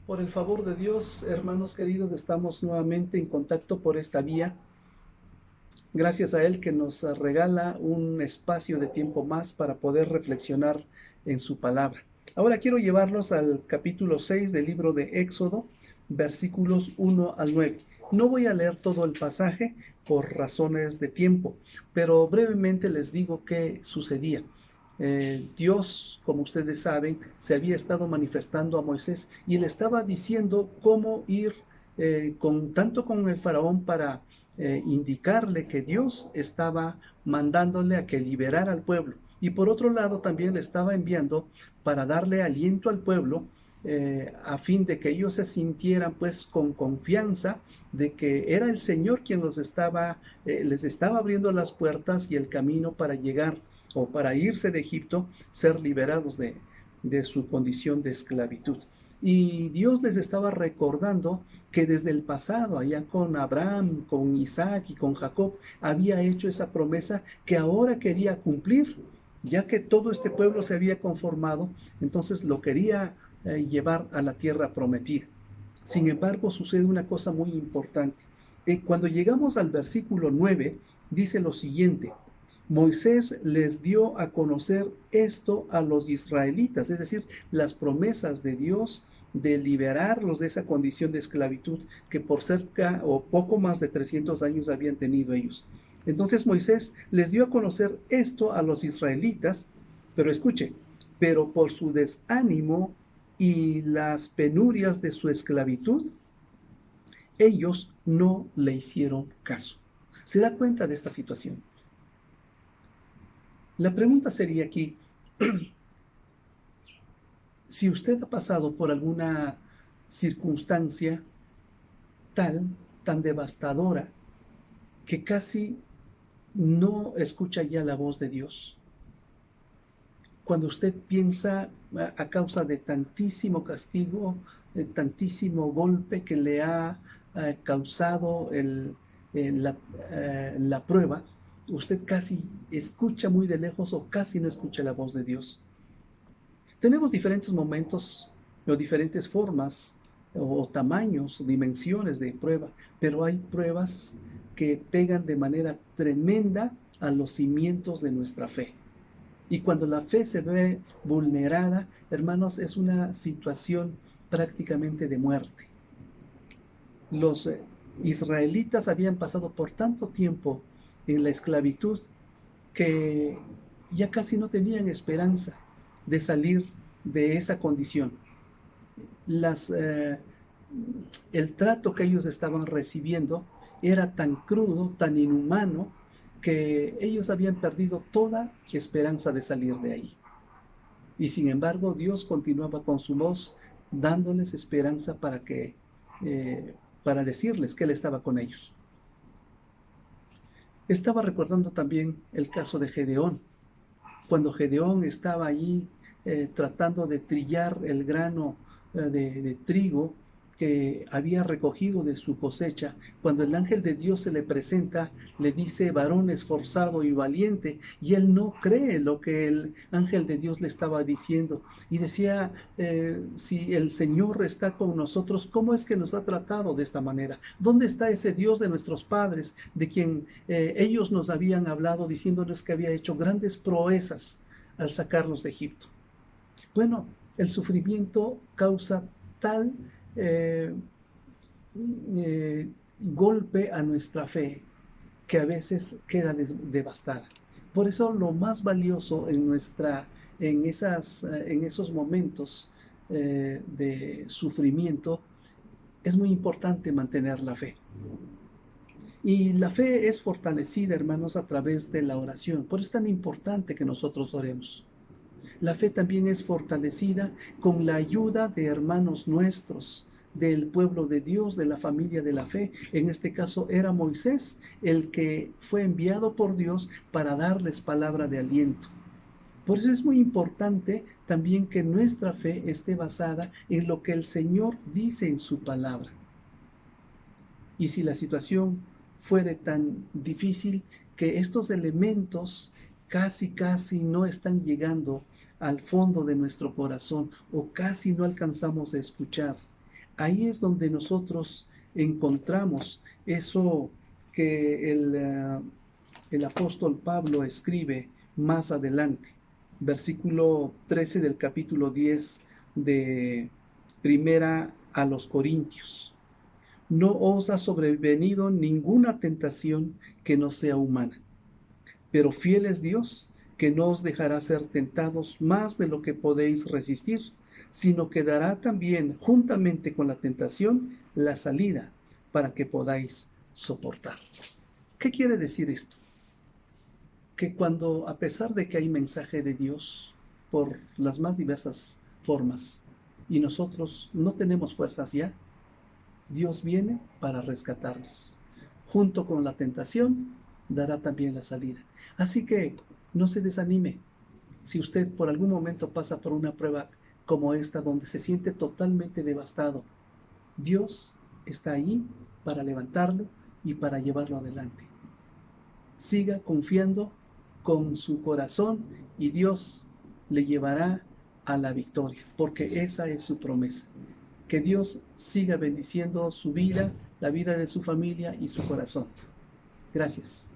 Por el favor de Dios, hermanos queridos, estamos nuevamente en contacto por esta vía. Gracias a Él que nos regala un espacio de tiempo más para poder reflexionar en su palabra. Ahora quiero llevarlos al capítulo 6 del libro de Éxodo, versículos 1 al 9. No voy a leer todo el pasaje por razones de tiempo, pero brevemente les digo qué sucedía. Dios, como ustedes saben, se había estado manifestando a Moisés y le estaba diciendo cómo ir tanto con el faraón para indicarle que Dios estaba mandándole a que liberara al pueblo. Y por otro lado también le estaba enviando para darle aliento al pueblo a fin de que ellos se sintieran pues con confianza de que era el Señor quien les estaba abriendo las puertas y el camino para llegar o para irse de Egipto, ser liberados de su condición de esclavitud. Y Dios les estaba recordando que desde el pasado, allá con Abraham, con Isaac y con Jacob, había hecho esa promesa que ahora quería cumplir, ya que todo este pueblo se había conformado, entonces lo quería llevar a la tierra prometida. Sin embargo, sucede una cosa muy importante. Cuando llegamos al versículo 9, dice lo siguiente: Moisés les dio a conocer esto a los israelitas, es decir, las promesas de Dios de liberarlos de esa condición de esclavitud que por cerca o poco más de 300 años habían tenido ellos. Entonces Moisés les dio a conocer esto a los israelitas, pero escuche, pero por su desánimo y las penurias de su esclavitud, ellos no le hicieron caso. ¿Se da cuenta de esta situación? La pregunta sería aquí, si usted ha pasado por alguna circunstancia tan devastadora, que casi no escucha ya la voz de Dios. Cuando usted piensa a causa de tantísimo castigo, tantísimo golpe que le ha causado la prueba, usted casi escucha muy de lejos o casi no escucha la voz de Dios. Tenemos diferentes momentos o diferentes formas o tamaños, dimensiones de prueba, pero hay pruebas que pegan de manera tremenda a los cimientos de nuestra fe. Y cuando la fe se ve vulnerada, hermanos, es una situación prácticamente de muerte. Los israelitas habían pasado por tanto tiempo en la esclavitud que ya casi no tenían esperanza de salir de esa condición. El trato que ellos estaban recibiendo era tan crudo, tan inhumano, que ellos habían perdido toda esperanza de salir de ahí. Y sin embargo, Dios continuaba con su voz, dándoles esperanza para decirles que Él estaba con ellos. Estaba recordando también el caso de Gedeón, cuando Gedeón estaba allí tratando de trillar el grano de trigo que había recogido de su cosecha. Cuando el ángel de Dios se le presenta, le dice: varón esforzado y valiente, y él no cree lo que el ángel de Dios le estaba diciendo, y decía, si el Señor está con nosotros, ¿cómo es que nos ha tratado de esta manera? ¿Dónde está ese Dios de nuestros padres, de quien ellos nos habían hablado, diciéndonos que había hecho grandes proezas al sacarnos de Egipto? Bueno, el sufrimiento causa tal golpe a nuestra fe que a veces queda devastada. Por eso lo más valioso en esos momentos de sufrimiento es muy importante mantener la fe. Y la fe es fortalecida, hermanos, a través de la oración. Por eso es tan importante que nosotros oremos. La fe también es fortalecida con la ayuda de hermanos nuestros, del pueblo de Dios, de la familia de la fe. En este caso era Moisés el que fue enviado por Dios para darles palabra de aliento. Por eso es muy importante también que nuestra fe esté basada en lo que el Señor dice en su palabra. Y si la situación fuere tan difícil que estos elementos casi no están llegando al fondo de nuestro corazón o casi no alcanzamos a escuchar, Ahí es donde nosotros encontramos eso que el apóstol Pablo escribe más adelante, versículo 13 del capítulo 10 de Primera a los Corintios. No os ha sobrevenido ninguna tentación que no sea humana, pero fiel es Dios, que no os dejará ser tentados más de lo que podéis resistir, sino que dará también, juntamente con la tentación, la salida para que podáis soportar. ¿Qué quiere decir esto? Que cuando, a pesar de que hay mensaje de Dios por las más diversas formas, y nosotros no tenemos fuerzas ya, Dios viene para rescatarnos. Junto con la tentación, dará también la salida. Así que no se desanime. Si usted por algún momento pasa por una prueba como esta, donde se siente totalmente devastado, Dios está ahí para levantarlo y para llevarlo adelante. Siga confiando con su corazón y Dios le llevará a la victoria, porque esa es su promesa. Que Dios siga bendiciendo su vida, la vida de su familia y su corazón. Gracias.